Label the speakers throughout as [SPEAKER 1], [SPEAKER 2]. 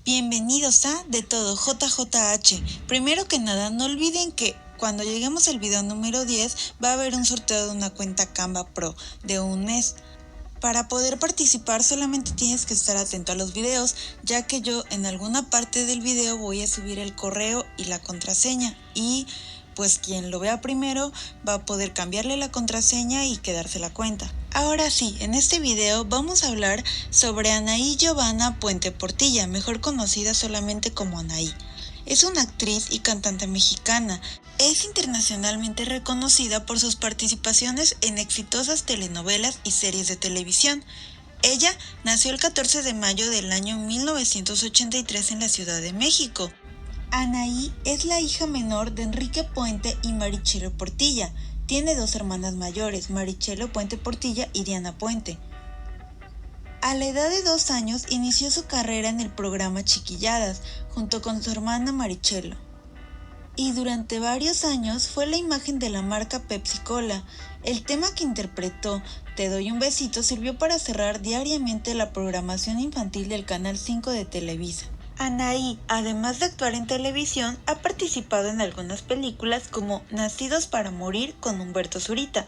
[SPEAKER 1] Bienvenidos a De Todo JJH. Primero que nada, no olviden que cuando lleguemos al video número 10 va a haber un sorteo de una cuenta Canva Pro de un mes. Para poder participar solamente tienes que estar atento a los videos, ya que yo en alguna parte del video voy a subir el correo y la contraseña y pues quien lo vea primero va a poder cambiarle la contraseña y quedarse la cuenta. Ahora sí, en este video vamos a hablar sobre Anaí Giovanna Puente Portilla, mejor conocida solamente como Anaí. Es una actriz y cantante mexicana. Es internacionalmente reconocida por sus participaciones en exitosas telenovelas y series de televisión. Ella nació el 14 de mayo del año 1983 en la Ciudad de México. Anaí es la hija menor de Enrique Puente y Marichelo Portilla. Tiene dos hermanas mayores, Marichelo Puente Portilla y Diana Puente. A la edad de 2 años inició su carrera en el programa Chiquilladas, junto con su hermana Marichelo. Y durante varios años fue la imagen de la marca Pepsi Cola. El tema que interpretó, Te doy un besito, sirvió para cerrar diariamente la programación infantil del Canal 5 de Televisa. Anaí, además de actuar en televisión, ha participado en algunas películas como Nacidos para Morir con Humberto Zurita,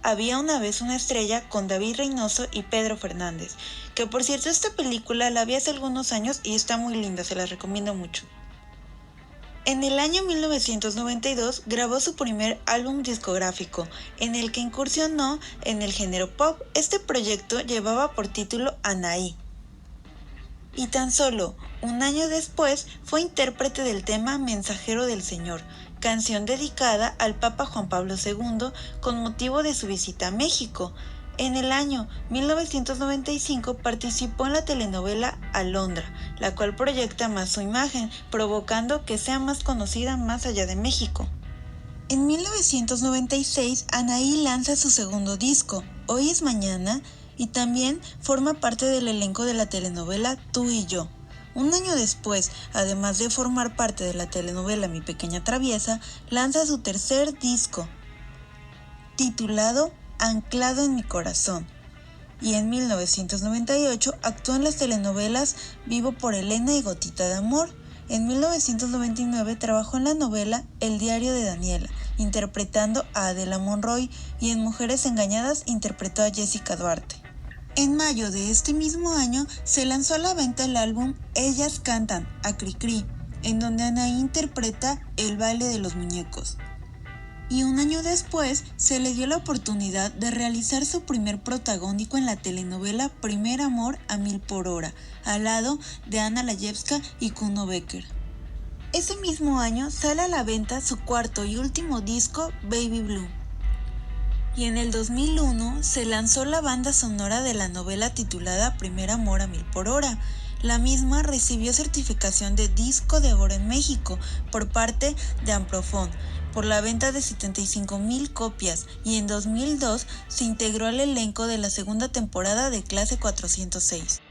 [SPEAKER 1] Había una vez una estrella con David Reynoso y Pedro Fernández, que por cierto esta película la vi hace algunos años y está muy linda, se la recomiendo mucho. En el año 1992 grabó su primer álbum discográfico, en el que incursionó en el género pop. Este proyecto llevaba por título Anaí. Y tan solo un año después fue intérprete del tema Mensajero del Señor, canción dedicada al Papa Juan Pablo II con motivo de su visita a México. En el año 1995 participó en la telenovela Alondra, la cual proyecta más su imagen, provocando que sea más conocida más allá de México. En 1996, Anaí lanza su segundo disco, Hoy es Mañana, y también forma parte del elenco de la telenovela Tú y Yo. Un año después, además de formar parte de la telenovela Mi Pequeña Traviesa, lanza su tercer disco, titulado Anclado en mi Corazón. Y en 1998 actuó en las telenovelas Vivo por Elena y Gotita de Amor. En 1999 trabajó en la novela El diario de Daniela, interpretando a Adela Monroy, y en Mujeres Engañadas interpretó a Jessica Duarte. En mayo de este mismo año se lanzó a la venta el álbum Ellas Cantan, a Cricri, en donde Anaí interpreta El baile de los muñecos. Y un año después se le dio la oportunidad de realizar su primer protagónico en la telenovela Primer Amor a 1000 por hora, al lado de Ana Layevska y Kuno Becker. Ese mismo año sale a la venta su cuarto y último disco, Baby Blue. Y en el 2001 se lanzó la banda sonora de la novela titulada Primer Amor a 1000 por hora. La misma recibió certificación de disco de oro en México por parte de Amprofon por la venta de 75,000 copias, y en 2002 se integró al elenco de la segunda temporada de Clase 406.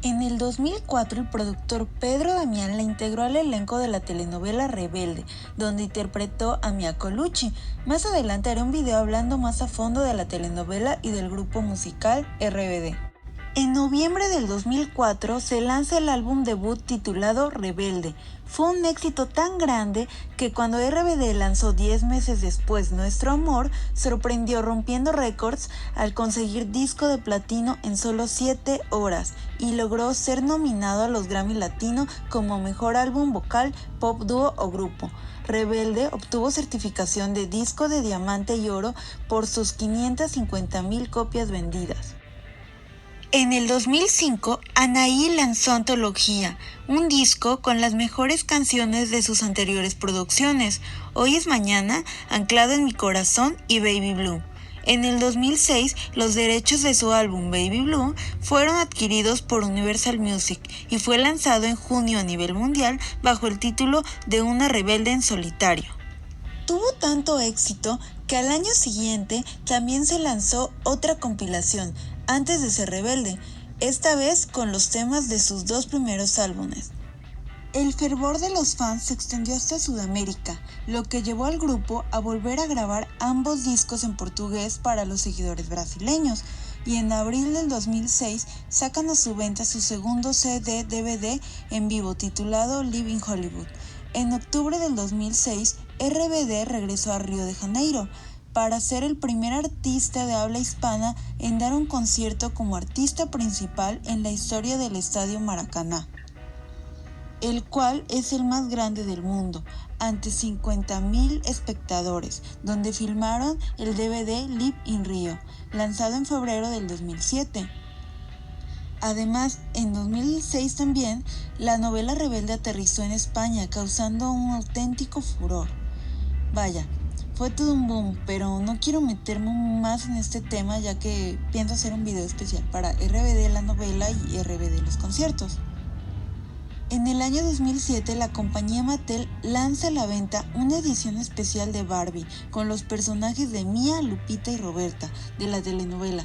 [SPEAKER 1] En el 2004 el productor Pedro Damián la integró al elenco de la telenovela Rebelde, donde interpretó a Mia Colucci. Más adelante haré un video hablando más a fondo de la telenovela y del grupo musical RBD. En noviembre del 2004 se lanza el álbum debut titulado Rebelde. Fue un éxito tan grande que cuando RBD lanzó 10 meses después Nuestro Amor, sorprendió rompiendo récords al conseguir disco de platino en solo 7 horas y logró ser nominado a los Grammy Latino como Mejor Álbum Vocal, Pop Dúo o Grupo. Rebelde obtuvo certificación de disco de diamante y oro por sus 550,000 copias vendidas. En el 2005, Anaí lanzó Antología, un disco con las mejores canciones de sus anteriores producciones, Hoy es Mañana, Anclado en mi Corazón y Baby Blue. En el 2006, los derechos de su álbum Baby Blue fueron adquiridos por Universal Music y fue lanzado en junio a nivel mundial bajo el título de Una rebelde en solitario. Tuvo tanto éxito que al año siguiente también se lanzó otra compilación, Antes de ser rebelde, esta vez con los temas de sus 2 primeros álbumes. El fervor de los fans se extendió hasta Sudamérica, lo que llevó al grupo a volver a grabar ambos discos en portugués para los seguidores brasileños, y en abril del 2006 sacan a su venta su segundo CD-DVD en vivo titulado Live in Hollywood. En octubre del 2006, RBD regresó a Río de Janeiro para ser el primer artista de habla hispana en dar un concierto como artista principal en la historia del Estadio Maracaná, el cual es el más grande del mundo, ante 50,000 espectadores, donde filmaron el DVD Live in Rio, lanzado en febrero del 2007. Además, en 2006 también, la novela Rebelde aterrizó en España, causando un auténtico furor. Vaya, fue todo un boom, pero no quiero meterme más en este tema ya que pienso hacer un video especial para RBD la novela y RBD los conciertos. En el año 2007, la compañía Mattel lanza a la venta una edición especial de Barbie con los personajes de Mía, Lupita y Roberta de la telenovela.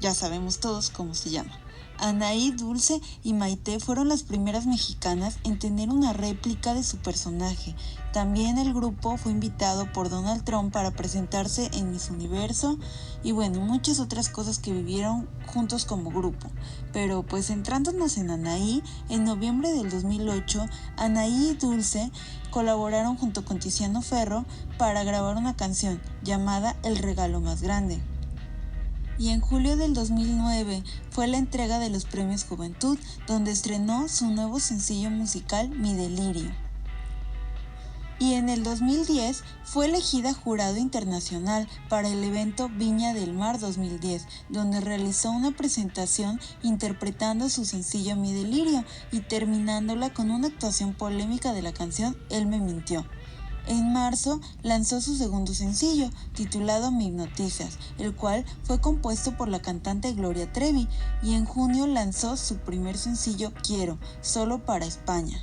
[SPEAKER 1] Ya sabemos todos cómo se llama. Anaí, Dulce y Maite fueron las primeras mexicanas en tener una réplica de su personaje. También el grupo fue invitado por Donald Trump para presentarse en Miss Universo y muchas otras cosas que vivieron juntos como grupo. Pero pues centrándonos en Anaí, en noviembre del 2008, Anaí y Dulce colaboraron junto con Tiziano Ferro para grabar una canción llamada El Regalo Más Grande. Y en julio del 2009 fue la entrega de los Premios Juventud, donde estrenó su nuevo sencillo musical Mi Delirio. Y en el 2010 fue elegida jurado internacional para el evento Viña del Mar 2010, donde realizó una presentación interpretando su sencillo Mi Delirio y terminándola con una actuación polémica de la canción Él me mintió. En marzo lanzó su segundo sencillo, titulado Me Hipnotizas, el cual fue compuesto por la cantante Gloria Trevi, y en junio lanzó su primer sencillo Quiero, solo para España.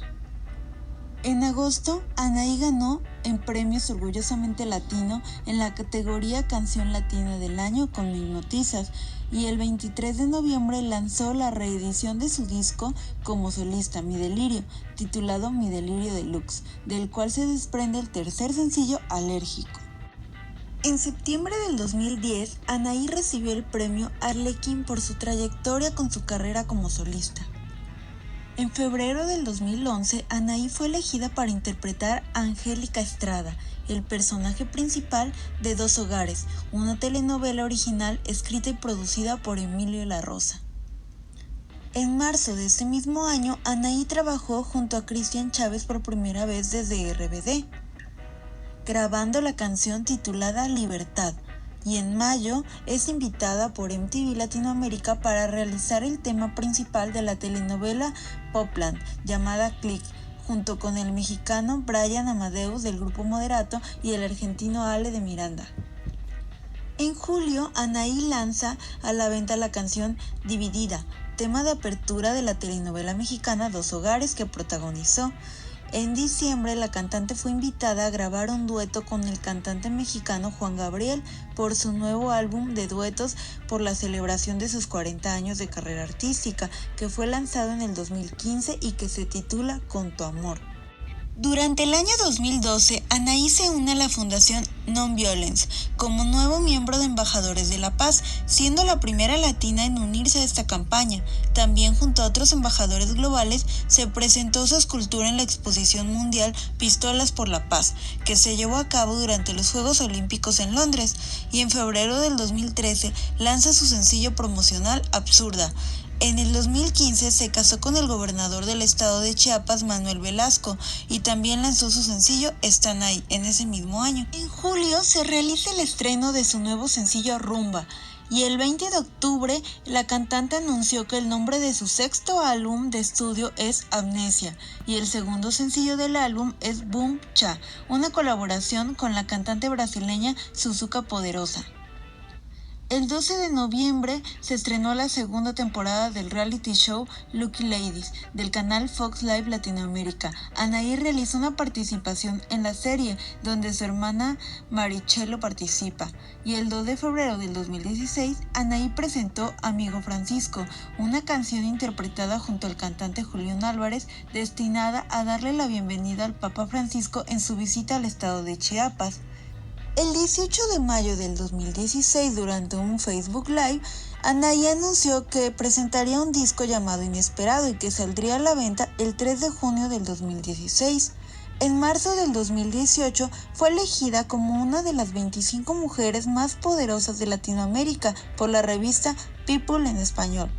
[SPEAKER 1] En agosto, Anaí ganó en Premios Orgullosamente Latino en la categoría Canción Latina del Año con Me Hipnotizas, y el 23 de noviembre lanzó la reedición de su disco como solista Mi Delirio, titulado Mi Delirio Deluxe, del cual se desprende el tercer sencillo Alérgico. En septiembre del 2010, Anaí recibió el premio Arlequín por su trayectoria con su carrera como solista. En febrero del 2011, Anaí fue elegida para interpretar a Angélica Estrada, el personaje principal de Dos Hogares, una telenovela original escrita y producida por Emilio La Rosa. En marzo de ese mismo año, Anaí trabajó junto a Cristian Chávez por primera vez desde RBD, grabando la canción titulada Libertad, y en mayo es invitada por MTV Latinoamérica para realizar el tema principal de la telenovela Popland, llamada Click, junto con el mexicano Brian Amadeus del grupo Moderato y el argentino Ale de Miranda. En julio, Anaí lanza a la venta la canción Dividida, tema de apertura de la telenovela mexicana Dos Hogares que protagonizó. En diciembre, la cantante fue invitada a grabar un dueto con el cantante mexicano Juan Gabriel por su nuevo álbum de duetos por la celebración de sus 40 años de carrera artística, que fue lanzado en el 2015 y que se titula Con tu amor. Durante el año 2012, Anaí se une a la Fundación Non-Violence como nuevo miembro de Embajadores de la Paz, siendo la primera latina en unirse a esta campaña. También junto a otros embajadores globales se presentó su escultura en la exposición mundial Pistolas por la Paz, que se llevó a cabo durante los Juegos Olímpicos en Londres, y en febrero del 2013 lanza su sencillo promocional Absurda. En el 2015 se casó con el gobernador del estado de Chiapas, Manuel Velasco, y también lanzó su sencillo Están Ahí en ese mismo año. En julio se realiza el estreno de su nuevo sencillo Rumba, y el 20 de octubre la cantante anunció que el nombre de su sexto álbum de estudio es Amnesia, y el segundo sencillo del álbum es Boom Cha, una colaboración con la cantante brasileña Suzuka Poderosa. El 12 de noviembre se estrenó la segunda temporada del reality show Lucky Ladies del canal Fox Live Latinoamérica. Anaí realiza una participación en la serie donde su hermana Marichelo participa. Y el 2 de febrero del 2016, Anaí presentó Amigo Francisco, una canción interpretada junto al cantante Julián Álvarez destinada a darle la bienvenida al Papa Francisco en su visita al estado de Chiapas. El 18 de mayo del 2016, durante un Facebook Live, Anaí anunció que presentaría un disco llamado Inesperado y que saldría a la venta el 3 de junio del 2016. En marzo del 2018 fue elegida como una de las 25 mujeres más poderosas de Latinoamérica por la revista People en español.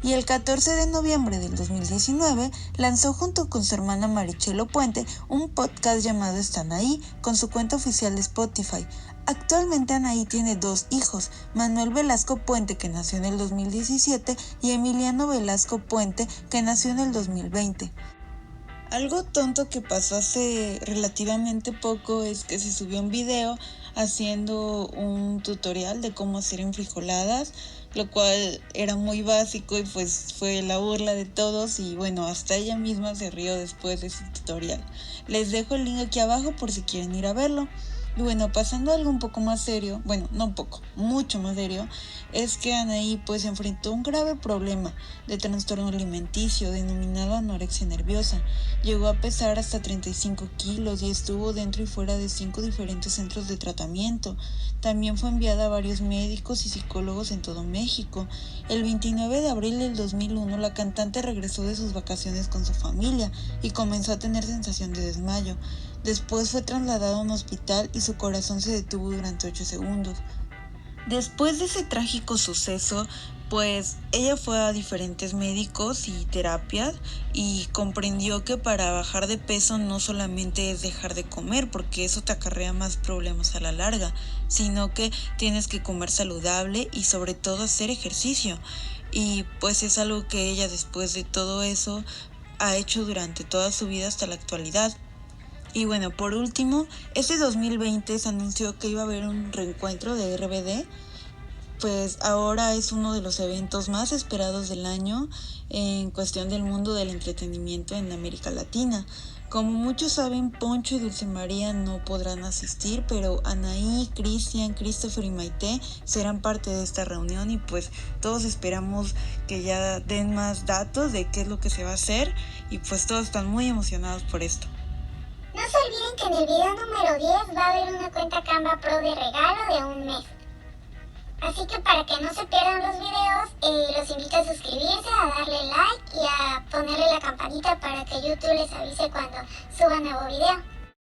[SPEAKER 1] Y el 14 de noviembre del 2019 lanzó junto con su hermana Marichelo Puente un podcast llamado Están Ahí con su cuenta oficial de Spotify. Actualmente Anaí tiene 2 hijos, Manuel Velasco Puente, que nació en el 2017, y Emiliano Velasco Puente, que nació en el 2020. Algo tonto que pasó hace relativamente poco es que se subió un video haciendo un tutorial de cómo hacer enfrijoladas, lo cual era muy básico y pues fue la burla de todos y bueno, hasta ella misma se rió después de ese tutorial. Les dejo el link aquí abajo por si quieren ir a verlo. Y bueno, pasando a algo un poco más serio, bueno, no un poco, mucho más serio, es que Anaí pues enfrentó un grave problema de trastorno alimenticio denominado anorexia nerviosa. Llegó a pesar hasta 35 kilos y estuvo dentro y fuera de 5 diferentes centros de tratamiento. También fue enviada a varios médicos y psicólogos en todo México. El 29 de abril del 2001 la cantante regresó de sus vacaciones con su familia y comenzó a tener sensación de desmayo. Después fue trasladado a un hospital y su corazón se detuvo durante 8 segundos. Después de ese trágico suceso, pues ella fue a diferentes médicos y terapias y comprendió que para bajar de peso no solamente es dejar de comer, porque eso te acarrea más problemas a la larga, sino que tienes que comer saludable y sobre todo hacer ejercicio. Y pues es algo que ella después de todo eso ha hecho durante toda su vida hasta la actualidad. Y bueno, por último, este 2020 se anunció que iba a haber un reencuentro de RBD, pues ahora es uno de los eventos más esperados del año en cuestión del mundo del entretenimiento en América Latina. Como muchos saben, Poncho y Dulce María no podrán asistir, pero Anaí, Cristian, Christopher y Maite serán parte de esta reunión y pues todos esperamos que ya den más datos de qué es lo que se va a hacer y pues todos están muy emocionados por esto.
[SPEAKER 2] No se olviden que en el video número 10 va a haber una cuenta Canva Pro de regalo de un mes. Así que para que no se pierdan los videos, los invito a suscribirse, a darle like y a ponerle la campanita para que YouTube les avise cuando suba nuevo video.